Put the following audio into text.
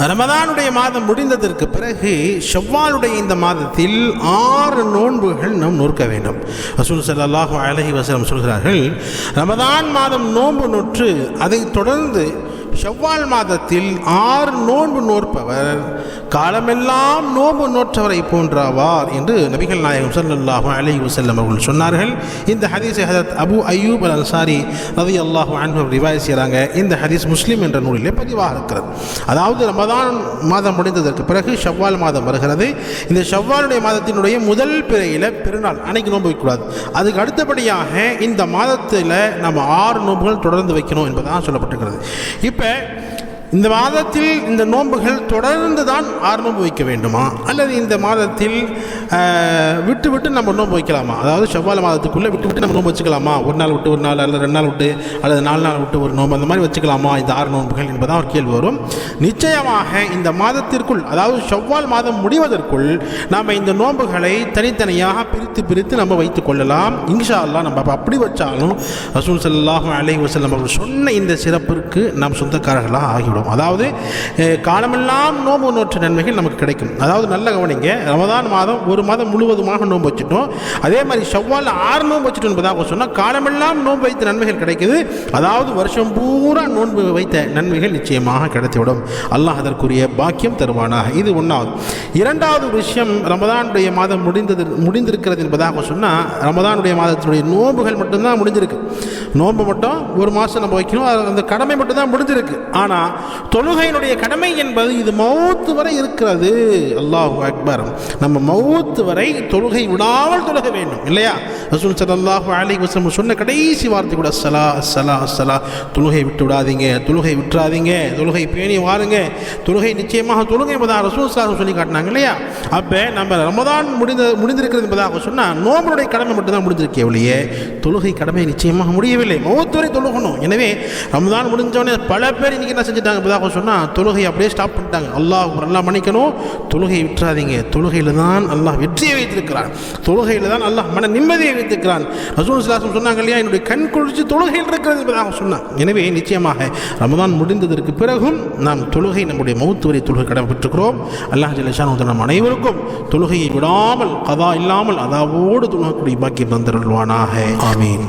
ரமதானுடைய மாதம் முடிந்ததற்கு பிறகு ஷவ்வாலுடைய இந்த மாதத்தில் 6 நோன்புகள் நாம் நோற்க வேண்டும். ரசூல் ஸல்லல்லாஹு அலைஹி வஸல்லம் சொல்கிறார்கள், ரமதான் மாதம் நோன்பு நோற்று அதை தொடர்ந்து ஷவ்வால் மாதத்தில் 6 நோன்பு நோற்பவர் காலமெல்லாம் நோன்பு நோற்றவரை போன்றாவார் என்று நபிகள் நாயகம் ஸல்லல்லாஹு அலைஹி வஸல்லம் அவர்கள் சொன்னார்கள். இந்த ஹதீஸை ஹஜரத் அபு அய்யூப் அல் அன்சாரி ரலியல்லாஹு அன்ஹு ரிவாயத் செய்கிறாங்க. இந்த ஹதீஸ் முஸ்லிம் என்ற நூலிலே பதிவாக இருக்கிறது. அதாவது ரமதான் மாதம் முடிந்ததற்கு பிறகு ஷவ்வால் மாதம் வருகிறது. இந்த ஷவ்வாலுடைய மாதத்தினுடைய முதல் பிறையில் பெருநாள் அன்னைக்கு நோன்பு வைக்கக்கூடாது. அதுக்கு அடுத்தபடியாக இந்த மாதத்தில் நம்ம 6 நோன்புகள் தொடர்ந்து வைக்கணும் என்பதாக சொல்லப்பட்டிருக்கிறது. இப்போ இந்த மாதத்தில் இந்த நோன்புகள் தொடர்ந்து தான் 6 நோன்பு வைக்க வேண்டுமா, அல்லது இந்த மாதத்தில் விட்டு விட்டு நம்ம நோன்பு வைக்கலாமா? அதாவது ஷவ்வால் மாதத்துக்குள்ளே விட்டு விட்டு நம்ம நோன்பு வச்சுக்கலாமா? ஒரு நாள் விட்டு ஒரு நாள், அல்லது 2 நாள் விட்டு, அல்லது 4 நாள் விட்டு ஒரு நோன்பு, அந்த மாதிரி வச்சுக்கலாமா இந்த 6 நோன்புகள் என்பதான் ஒரு கேள்வி வரும். நிச்சயமாக இந்த மாதத்திற்குள், அதாவது ஷவ்வால் மாதம் முடிவதற்குள் நாம் இந்த நோன்புகளை தனித்தனியாக பிரித்து நம்ம வைத்துக் கொள்ளலாம். இன்ஷா அல்லாஹ் நம்ம அப்படி வச்சாலும் ரசூல் ஸல்லல்லாஹு அலைஹி வஸல்லம் அவர்கள் சொன்ன இந்த சிறப்பிற்கு நாம் சொந்தக்காரர்களாக ஆகிவிடும். அதாவது காலமெல்லாம் நோன்பு நோற்ற நன்மைகள் நமக்கு கிடைக்கும். அதாவது நல்ல கவனிங்க, ரமதான் மாதம் ஒரு மாதம் முழுவதுமாக நோன்பு வச்சுட்டோம், அதே மாதிரி ஷவ்வால் 6 நோன்பு வச்சுட்டோம் என்பதாக சொன்னால் காலமெல்லாம் நோன்பு வைத்த நன்மைகள் கிடைக்குது. அதாவது வருஷம் பூரா நோன்பு வைத்த நன்மைகள் நிச்சயமாக கிடைத்துவிடும். அல்லாஹ் அதற்குரிய பாக்கியம் தருவானாக. இது 1வது. 2வது விஷயம், ரமதானுடைய மாதம் முடிந்திருக்கிறது என்பதாக சொன்னால் ரமதானுடைய மாதத்தினுடைய நோன்புகள் மட்டும்தான் முடிஞ்சிருக்கு. நோன்பு மட்டும் ஒரு மாதம் நம்ம வைக்கணும், அந்த கடமை மட்டும்தான் முடிஞ்சிருக்கு. ஆனால் தொழுகையினுடைய கடமை என்பது இது மௌத்து வரை இருக்கிறது. அல்லாஹு அக்பர். நம்ம மௌத்து வரை தொழுகை விடாமல் தொழுக வேண்டும், இல்லையா? ரசூல் ஸல்லல்லாஹு அலைஹி வஸல்லம் சொன்ன கடைசி வார்த்தை கூட ஸலா ஸலா ஸலா. தொழுகை விட்டு விடாதீங்க, தொழுகை விட்டுறாதீங்க, தொழுகை பேணி வாருங்க, தொழுகை நிச்சயமாக தொழுகை என்பதாக ரசூல் ஸல்லல்லாஹு சொல்லி காட்டினாங்க, இல்லையா? அப்போ நம்ம ரமதான் முடிந்திருக்கிறது என்பதாக சொன்னால் நோம்புடைய கடமை மட்டும்தான் முடிஞ்சிருக்கே ஒழிய தொழுகை கடமை நிச்சயமாக முடியவில்லை. மௌத்து வரை தொழுகணும். எனவே ரமதான் முடிஞ்சவனே பல பேர் இன்னைக்கு என்ன செஞ்சுட்டாங்க என்பதாக சொன்னால் தொழுகை அப்படியே ஸ்டாப் பண்ணிட்டாங்க. அல்லாஹ் மன்னிக்கணும், தொழுகை விட்டுறாதீங்க. தொழுகையில் தான் அல்லாஹ் வெற்றியை வைத்திருக்கிறான், தொழுகையில் தான் அல்லாஹ் மன நிம்மதியை வைத்திருக்கிறான். ரசூல் ஸல்லல்லாஹு சொன்னாங்க இல்லையா, என்னுடைய கண் குளிர்ச்சி தொழுகையில் இருக்கிறது என்பதாக சொன்னான். எனவே நிச்சயமாக ரமதான் முடிந்ததற்கு பிறகும் நாம் தொழுகை நம்முடைய மௌத்து வரை தொழுகை கடமைப்பட்டிருக்கிறோம். அல்லாஹ் ஜல்ல ஷானஹு நம் அனைவருக்கும் தொழுகையை விடாமல் கதா இல்லாமல் அதாவோடு தொழுகக்கூடிய பாக்கியம் தந்தருள்வானாக. ஆமீன்.